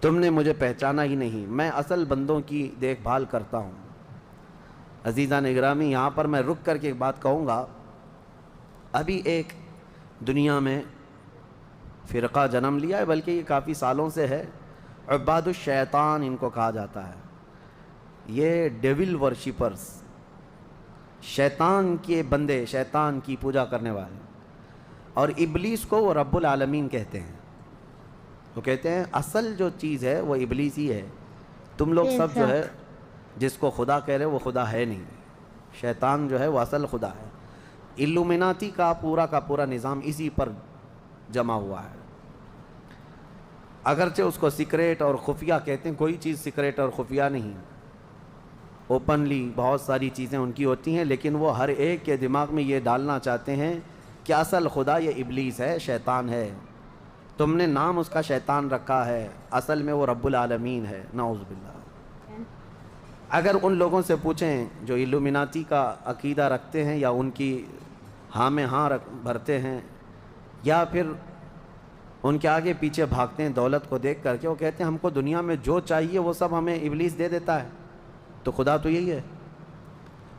تم نے مجھے پہچانا ہی نہیں، میں اصل بندوں کی دیکھ بھال کرتا ہوں۔ عزیزان اکرامی، یہاں پر میں رک کر کے ایک بات کہوں گا۔ ابھی ایک دنیا میں فرقہ جنم لیا ہے، بلکہ یہ کافی سالوں سے ہے، عباد الشیطان ان کو کہا جاتا ہے۔ یہ ڈیول ورشپرز، شیطان کے بندے، شیطان کی پوجا کرنے والے، اور ابلیس کو وہ رب العالمین کہتے ہیں۔ وہ کہتے ہیں اصل جو چیز ہے وہ ابلیس ہی ہے، تم لوگ سب جو ہے جس کو خدا کہہ رہے وہ خدا ہے نہیں، شیطان جو ہے وہ اصل خدا ہے۔ الومناتی کا پورا نظام اسی پر جمع ہوا ہے۔ اگرچہ اس کو سیکریٹ اور خفیہ کہتے ہیں، کوئی چیز سیکریٹ اور خفیہ نہیں، اوپنلی بہت ساری چیزیں ان کی ہوتی ہیں، لیکن وہ ہر ایک کے دماغ میں یہ ڈالنا چاہتے ہیں کہ اصل خدا یہ ابلیس ہے، شیطان ہے، تم نے نام اس کا شیطان رکھا ہے، اصل میں وہ رب العالمین ہے، نعوذ باللہ۔ اگر ان لوگوں سے پوچھیں جو الومناتی کا عقیدہ رکھتے ہیں یا ان کی ہاں میں ہاں بھرتے ہیں، یا پھر ان کے آگے پیچھے بھاگتے ہیں دولت کو دیکھ کر کے، وہ کہتے ہیں ہم کو دنیا میں جو چاہیے وہ سب ہمیں ابلیس دے دیتا ہے، تو خدا تو یہی ہے،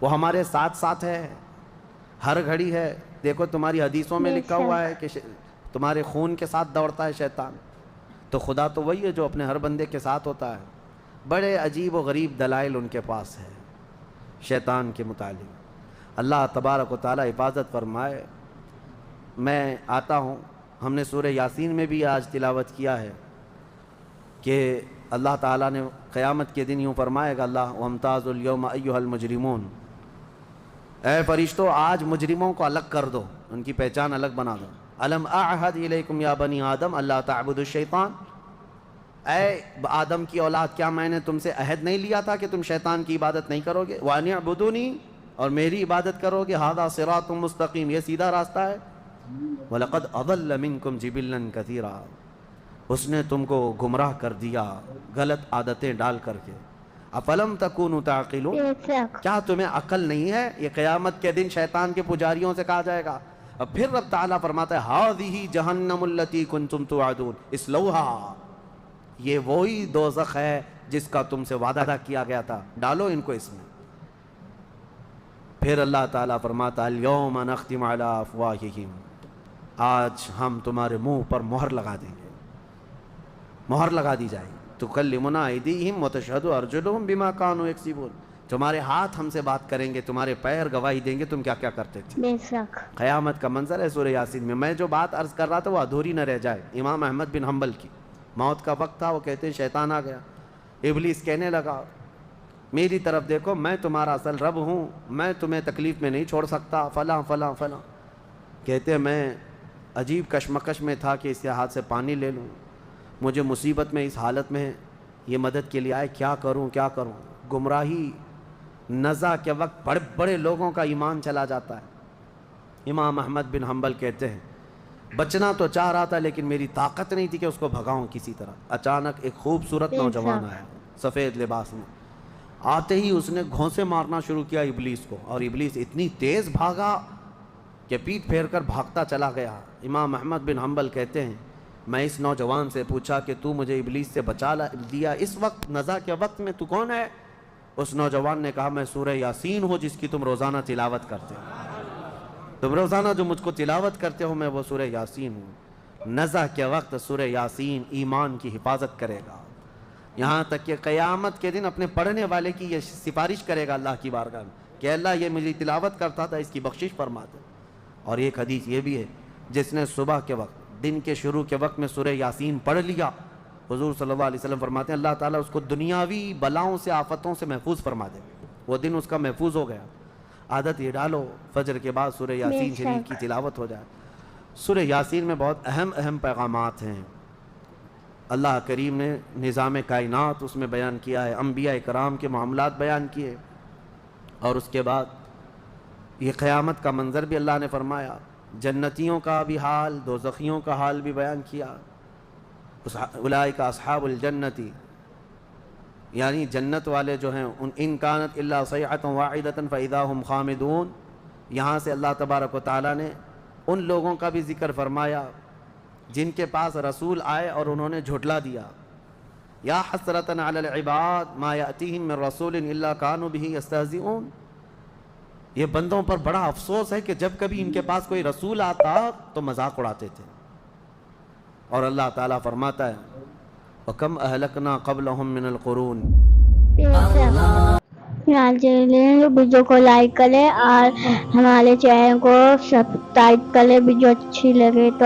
وہ ہمارے ساتھ ساتھ ہے، ہر گھڑی ہے۔ دیکھو تمہاری حدیثوں میں لکھا ہوا ہے کہ تمہارے خون کے ساتھ دوڑتا ہے شیطان، تو خدا تو وہی ہے جو اپنے ہر بندے کے ساتھ ہوتا ہے۔ بڑے عجیب و غریب دلائل ان کے پاس ہے شیطان کے متعلق۔ اللہ تبارک و تعالی حفاظت فرمائے۔ میں آتا ہوں، ہم نے سورہ یاسین میں بھی آج تلاوت کیا ہے کہ اللہ تعالیٰ نے قیامت کے دن یوں فرمائے گا اللہ وَامْتَازُوا الْيَوْمَ أَيُّهَا الْمُجْرِمُونَ، اے فرشتوں آج مجرموں کو الگ کر دو، ان کی پہچان الگ بنا دو۔ أَلَمْ أَعْهَدْ إِلَيْكُمْ يَا بَنِي آدَمَ أَلَّا تَعْبُدُوا الشَّيْطَانَ، اے آدم کی اولاد کیا میں نے تم سے عہد نہیں لیا تھا کہ تم شیطان کی عبادت نہیں کرو گے؟ وَأَنِ اعْبُدُونِي، اور میری عبادت کرو گے۔ هَذَا صِرَاطٌ مستقیم، یہ سیدھا راستہ ہے۔ وَلَقَدْ أَضَلَّ مِنْكُمْ جِبِلًّا كَثِيرًا، اس نے تم کو گمراہ کر دیا غلط عادتیں ڈال کر کے۔ أَفَلَمْ تَكُونُوا تَعْقِلُونَ، کیا تمہیں عقل نہیں ہے؟ یہ قیامت کے دن شیطان کے پجاریوں سے کہا جائے گا۔ اور پھر رب تعالیٰ فرماتا ہے هَذِهِ جَهَنَّمُ الَّتِي كُنْتُمْ تُوعَدُونَ اصْلَوْهَا، یہ وہی دوزخ ہے جس کا تم سے وعدہ کیا گیا تھا، ڈالو ان کو اس میں۔ پھر اللہ تعالیٰ فرماتا ہے الْيَوْمَ نَخْتِمُ عَلَىٰ أَفْوَاهِهِمْ، آج ہم تمہارے منہ پر مہر لگا دیں گے، مہر لگا دی جائے گی۔ تُكَلِّمُنَا أَيْدِيهِمْ وَتَشْهَدُ أَرْجُلُهُمْ بِمَا كَانُوا يَكْسِبُونَ، تمہارے ہاتھ ہم سے بات کریں گے، تمہارے پیر گواہی دیں گے تم کیا کیا کرتے تھے۔ بے شک قیامت کا منظر ہے سورہ یاسین میں۔ میں جو بات عرض کر رہا تھا وہ ادھوری نہ رہ جائے۔ امام احمد بن حنبل کی موت کا وقت تھا، وہ کہتے ہیں شیطان آ گیا، ابلیس کہنے لگا میری طرف دیکھو، میں تمہارا اصل رب ہوں، میں تمہیں تکلیف میں نہیں چھوڑ سکتا، فلاں فلاں فلاں۔ کہتے ہیں میں عجیب کشمکش میں تھا کہ اس کے ہاتھ سے پانی لے لوں، مجھے مصیبت میں اس حالت میں یہ مدد کے لیے آئے، کیا کروں کیا کروں۔ گمراہی نزع کے وقت بڑے بڑے لوگوں کا ایمان چلا جاتا ہے۔ امام احمد بن حنبل کہتے ہیں بچنا تو چاہ رہا تھا لیکن میری طاقت نہیں تھی کہ اس کو بھگاؤں کسی طرح۔ اچانک ایک خوبصورت نوجوان آیا سفید لباس میں، آتے ہی اس نے گھونسے مارنا شروع کیا ابلیس کو، اور ابلیس اتنی تیز بھاگا کہ پیٹ پھیر کر بھاگتا چلا گیا۔ امام احمد بن حنبل کہتے ہیں میں اس نوجوان سے پوچھا کہ تو مجھے ابلیس سے بچا دیا اس وقت نزع کے وقت میں، تو کون ہے؟ اس نوجوان نے کہا میں سورہ یاسین ہوں جس کی تم روزانہ تلاوت کرتے ہو، تم روزانہ جو مجھ کو تلاوت کرتے ہو میں وہ سورہ یاسین ہوں۔ نزع کے وقت سورہ یاسین ایمان کی حفاظت کرے گا، یہاں تک کہ قیامت کے دن اپنے پڑھنے والے کی یہ سفارش کرے گا اللہ کی بارگاہ میں کہ اللہ یہ مجھے تلاوت کرتا تھا، اس کی بخشش فرما دے۔ اور ایک حدیث یہ بھی ہے جس نے صبح کے وقت دن کے شروع کے وقت میں سورہ یاسین پڑھ لیا، حضور صلی اللہ علیہ وسلم فرماتے ہیں اللہ تعالیٰ اس کو دنیاوی بلاؤں سے آفتوں سے محفوظ فرما دے، وہ دن اس کا محفوظ ہو گیا۔ عادت یہ ڈالو فجر کے بعد سورہ یاسین شریف کی تلاوت ہو جائے۔ سورہ یاسین میں بہت اہم پیغامات ہیں، اللہ کریم نے نظام کائنات اس میں بیان کیا ہے، انبیاء کرام کے معاملات بیان کیے، اور اس کے بعد یہ قیامت کا منظر بھی اللہ نے فرمایا، جنتیوں کا بھی حال، دوزخیوں کا حال بھی بیان کیا۔ اولئک اصحاب الجنتی، یعنی جنت والے جو ہیں ان کانت الا صیحۃ واحدۃ فاذا هم خامدون، یہاں سے اللہ تبارک و تعالیٰ نے ان لوگوں کا بھی ذکر فرمایا جن کے پاس رسول آئے اور انہوں نے جھٹلا دیا، یا حسرتن علی العباد ما یأتیہم من رسول الا کانوا بہ یستہزئون، یہ بندوں پر بڑا افسوس ہے کہ جب کبھی ان کے پاس کوئی رسول آتا تو مذاق اڑاتے تھے۔ اور اللہ تعالیٰ فرماتا ہے وَكَمْ أَهْلَكْنَا قَبْلَهُمْ مِنَ الْقُرُونِ۔ ویڈیو کو لائک کرے اور ہمارے چینل کو سبسکرائب کرے، ویڈیو اچھی لگے تو